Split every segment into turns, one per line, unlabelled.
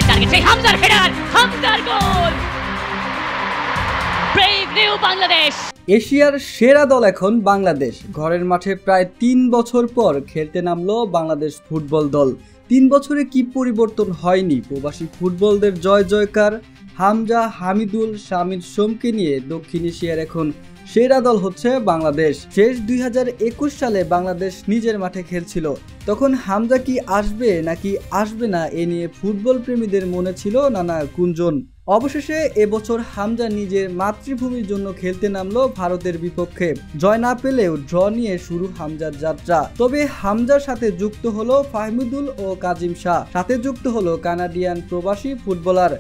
Target সেই হামজার header, হামজার গোল। Brave new Bangladesh.
এশিয়ার সেরা দল এখন বাংলাদেশ। ঘরের মাঠে প্রায় ৩ বছর পর খেলতে নামলো বাংলাদেশ ফুটবল দল। ৩ বছরে কি পরিবর্তন হয়নি? প্রবাসী ফুটবলদের জয় জয়কার। হামজা, হামিদুল, শামির সোমকে নিয়ে দক্ষিণ এশিয়ার এখন সেরা দল হচ্ছে বাংলাদেশ। শেষ 2021 সালে বাংলাদেশ নিজের মাঠে খেলছিল। তখন হামজা কি আসবে নাকি আসবে না এ নিয়ে ফুটবল প্রেমীদের মনে ছিল নানা গুঞ্জন। অবশেষে এবছর হামজা নিজের মাতৃভূমির জন্য খেলতে নামলো ভারতের বিপক্ষে। জয় না পেলেও ড্র নিয়ে শুরু হামজার যাত্রা। তবে হামজার সাথে যুক্ত হলো ফাহমিদুল ও কাজিম শাহ, সাথে যুক্ত হলো কানাডিয়ান প্রবাসী ফুটবলার।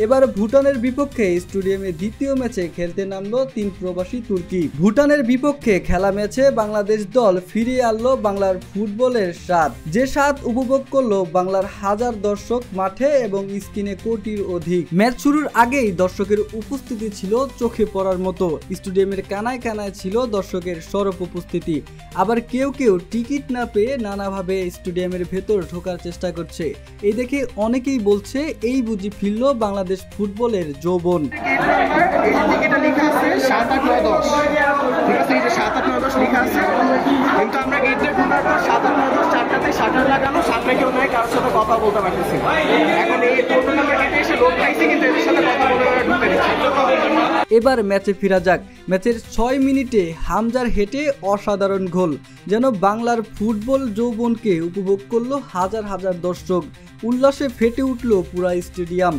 এবার ভুটানের বিপক্ষে স্টেডিয়ামে দ্বিতীয় ম্যাচে খেলতে নামলো 3 প্রবাসী তুর্কি। ভুটানের বিপক্ষে খেলা ম্যাচে বাংলাদেশ দল ফিরিয়ে আনলো বাংলার ফুটবলের স্বাদ, যে স্বাদ উপভোগ করলো বাংলার হাজার দর্শক মাঠে এবং স্ক্রিনে কোটির অধিক। ম্যাচ শুরুর আগেই দর্শকের উপস্থিতি ছিল চোখে পড়ার মতো। স্টেডিয়ামের কানায় কানায় ছিল দর্শকের সরব উপস্থিতি। আবার কেউ কেউ টিকিট না পেয়ে নানাভাবে স্টেডিয়ামের ভেতর ঢোকার চেষ্টা করছে। এই দেখে অনেকেই বলছে এই বুঝি ফিরল বাংলাদেশ ফুটবলের যৌবন। এবার ম্যাচে ফেরা যাক। ম্যাচের 6 মিনিটে হামজার হেটে অসাধারণ গোল। যেন বাংলার ফুটবল যৌবনকে উপভোগ করলো হাজার হাজার দর্শক। উল্লাসে ফেটে উঠল পুরা স্টেডিয়াম।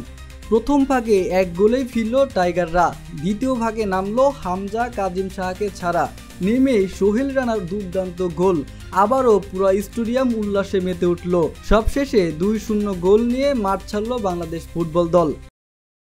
প্রথম ভাগে 1 গোলেই ফিরল টাইগাররা। দ্বিতীয় ভাগে নামলো হামজা, কাজিম শাহকে ছাড়া। নেমেই সোহেল রানার দুর্দান্ত গোল। আবারও পুরো স্টেডিয়াম উল্লাসে মেতে উঠল। সবশেষে 2-0 গোল নিয়ে মাঠ ছাড়ল বাংলাদেশ ফুটবল দল।